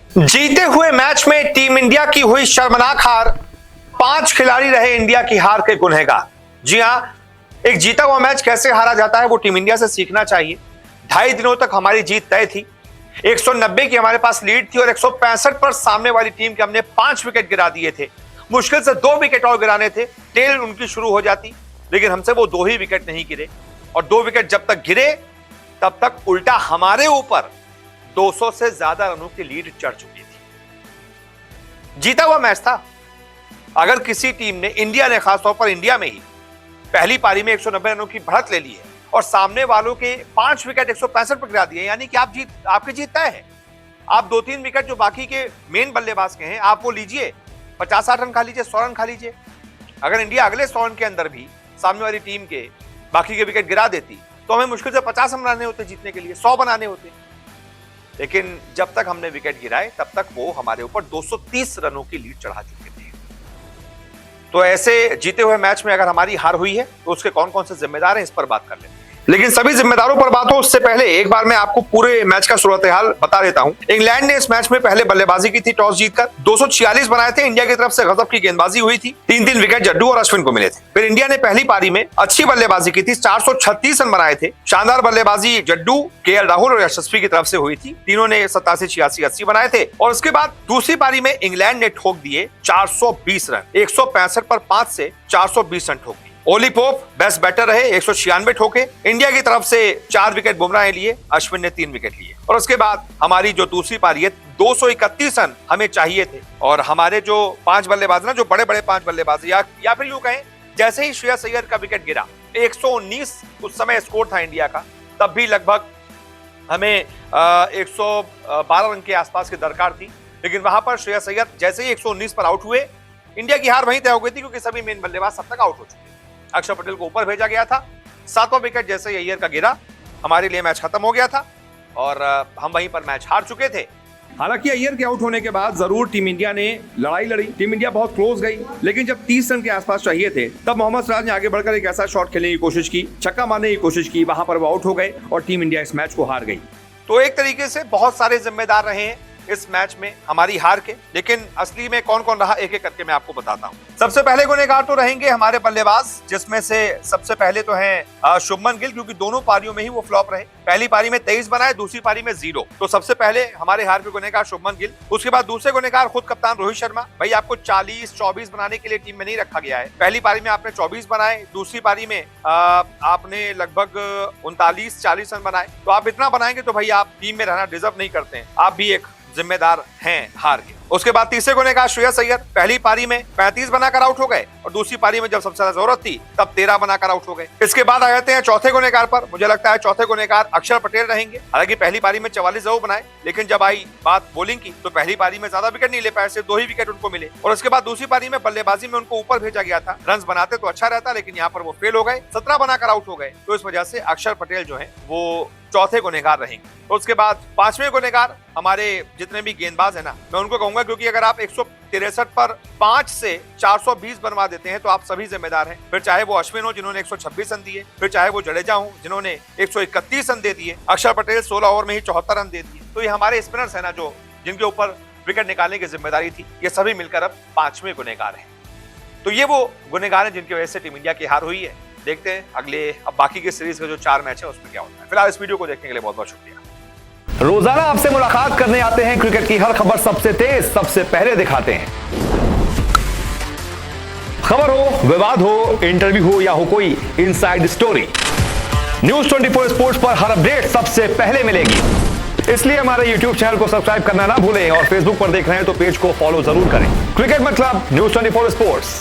जीते हुए मैच में टीम इंडिया की हुई शर्मनाक हार। 5 खिलाड़ी रहे इंडिया की हार के गुनहगार। जी हां, एक जीता हुआ मैच कैसे हारा जाता है वो टीम इंडिया से सीखना चाहिए। 2.5 दिनों तक हमारी जीत तय थी। 190 की हमारे पास लीड थी और 165 पर सामने वाली टीम के हमने 5 विकेट गिरा दिए थे। मुश्किल से 2 विकेट और गिराने थे, टेल उनकी शुरू हो जाती, लेकिन हमसे वो 2 ही विकेट नहीं गिरे। और 2 विकेट जब तक गिरे तब तक उल्टा हमारे ऊपर 200 से ज्यादा रनों की लीड चढ़ चुकी थी। जीता हुआ मैच था। अगर किसी टीम ने, इंडिया ने, खासतौर पर इंडिया में ही पहली पारी में 190 रनों की बढ़त ले ली है और सामने वालों के 5 विकेट 165 पर गिरा दिए, यानी कि आपकी जीत तय है। आप 2-3 विकेट जो बाकी के मेन बल्लेबाज के हैं आप वो लीजिए, 50-60 रन खा लीजिए, 100 रन खा लीजिए। अगर इंडिया अगले 100 रन के अंदर भी सामने वाली टीम के बाकी के विकेट गिरा देती तो हमें मुश्किल से 50 रन बनाने होते जीतने के लिए, 100 बनाने होते। लेकिन जब तक हमने विकेट गिराए तब तक वो हमारे ऊपर 230 रनों की लीड चढ़ा चुके थे। तो ऐसे जीते हुए मैच में अगर हमारी हार हुई है तो उसके कौन कौन से जिम्मेदार हैं इस पर बात कर लेते हैं। लेकिन सभी जिम्मेदारों पर बात हो उससे पहले एक बार मैं आपको पूरे मैच का सूरत हाल बता देता हूं। इंग्लैंड ने इस मैच में पहले बल्लेबाजी की थी, टॉस जीतकर 246 बनाए थे। इंडिया की तरफ से गजब की गेंदबाजी हुई थी, 3-3 विकेट जड्डू और अश्विन को मिले थे। फिर इंडिया ने पहली पारी में अच्छी बल्लेबाजी की थी, 436 रन बनाए थे। शानदार बल्लेबाजी जड्डू, केएल राहुल और यशस्वी की तरफ से हुई थी। तीनों ने 87, 86, 80 बनाए थे। और उसके बाद दूसरी पारी में इंग्लैंड ने ठोक दिए 420 रन, 165 पर 5 से 420 रन ठोक दिए। ओली पोप बेस्ट बैटर रहे, 196 ठोके। इंडिया की तरफ से 4 विकेट बुमराह ने लिए, अश्विन ने 3 विकेट लिए। और उसके बाद हमारी जो दूसरी पारी है 231 रन हमें चाहिए थे और हमारे जो 5 बल्लेबाज ना, जो बड़े बड़े 5 बल्लेबाज या फिर यूं कहें जैसे ही श्रेयस अय्यर का विकेट गिरा, 119 उस समय स्कोर था इंडिया का, तब भी लगभग हमें 112 रन के आसपास की दरकार थी। लेकिन वहां पर श्रेयस अय्यर जैसे ही 119 पर आउट हुए, इंडिया की हार वहीं तय हो गई थी क्योंकि सभी मेन बल्लेबाज सब तक आउट हो चुके। अक्षर पटेल को ऊपर भेजा गया था। 7वां विकेट जैसे अय्यर का गिरा, हमारे लिए मैच खत्म हो गया था और हम वहीं पर मैच हार चुके थे। हालांकि अय्यर के आउट होने के बाद जरूर टीम इंडिया ने लड़ाई लड़ी, टीम इंडिया बहुत क्लोज गई, लेकिन जब 30 रन के आसपास चाहिए थे तब मोहम्मद सिराज ने आगे बढ़कर एक ऐसा शॉट खेलने की कोशिश की, छक्का मारने की कोशिश की, वहां पर वो आउट हो गए और टीम इंडिया इस मैच को हार गई। तो एक तरीके से बहुत सारे जिम्मेदार रहे हैं इस मैच में हमारी हार के, लेकिन असली में कौन कौन रहा एक एक करके मैं आपको बताता हूं। सबसे पहले गुनहगार तो रहेंगे हमारे बल्लेबाज, जिसमें से सबसे पहले तो हैं शुभमन गिल, क्योंकि दोनों पारियों में ही वो फ्लॉप रहे। पहली पारी में 23 बनाए, दूसरी पारी में 0। तो सबसे पहले हमारे हार के गुनहगार शुभमन गिल। उसके बाद दूसरे गुनहगार खुद कप्तान रोहित शर्मा। भाई आपको 40-24 बनाने के लिए टीम में नहीं रखा गया है। पहली पारी में आपने 24 बनाए, दूसरी पारी में आपने लगभग 39-40 रन बनाए। तो आप इतना बनाएंगे तो भाई आप टीम में रहना डिजर्व नहीं करते हैं, आप भी एक जिम्मेदार हैं हार के। उसके बाद तीसरे गुनहगार श्रेयस अय्यर, पहली पारी में 35 बनाकर आउट हो गए और दूसरी पारी में जब सबसे ज्यादा जरूरत थी तब 13 बनाकर आउट हो गए। इसके बाद आ जाते हैं चौथे गुनहगार पर। मुझे लगता है चौथे गुनहगार अक्षर पटेल रहेंगे। हालांकि पहली पारी में 44 जरूर बनाए, लेकिन जब आई बात बॉलिंग की तो पहली पारी में ज्यादा विकेट नहीं ले पाए, सिर्फ 2 ही विकेट उनको मिले। और उसके बाद दूसरी पारी में बल्लेबाजी में उनको ऊपर भेजा गया था, रन बनाते तो अच्छा रहता, लेकिन यहाँ पर वो फेल हो गए, 17 बनाकर आउट हो गए। तो इस वजह से अक्षर पटेल जो है वो चौथे गुनहगार रहेंगे। तो उसके बाद 5वें गुनहगार हमारे जितने भी गेंदबाज है ना, मैं उनको कहूंगा, क्योंकि अगर आप 163 पर 5 से 420 बनवा देते हैं तो आप सभी जिम्मेदार हैं। फिर चाहे वो अश्विन हो जिन्होंने 126 रन दिए, फिर चाहे वो जडेजा हो जिन्होंने 131 रन दे दिए, अक्षर पटेल 16 ओवर में ही 74 रन दे दिए। तो ये हमारे स्पिनर्स है ना, जो जिनके ऊपर विकेट निकालने की जिम्मेदारी थी, ये सभी मिलकर अब 5वें गुनहगार हैं। तो ये वो गुनहगार हैं जिनकी वजह से टीम इंडिया की हार हुई है। देखते हैं अगले अब बाकी की सीरीज का जो 4 मैच है उसमें क्या होता है। फिलहाल इस वीडियो को देखने के लिए बहुत बहुत शुक्रिया। रोजाना आपसे मुलाकात करने आते हैं, क्रिकेट की हर खबर सबसे तेज, सबसे पहले दिखाते हैं। खबर हो, विवाद हो, इंटरव्यू हो या हो कोई इनसाइड स्टोरी, न्यूज 24 स्पोर्ट्स पर हर अपडेट सबसे पहले मिलेगी। इसलिए हमारे YouTube चैनल को सब्सक्राइब करना ना भूलें और Facebook पर देख रहे हैं तो पेज को फॉलो जरूर करें। क्रिकेट मतलब न्यूज 24 स्पोर्ट्स।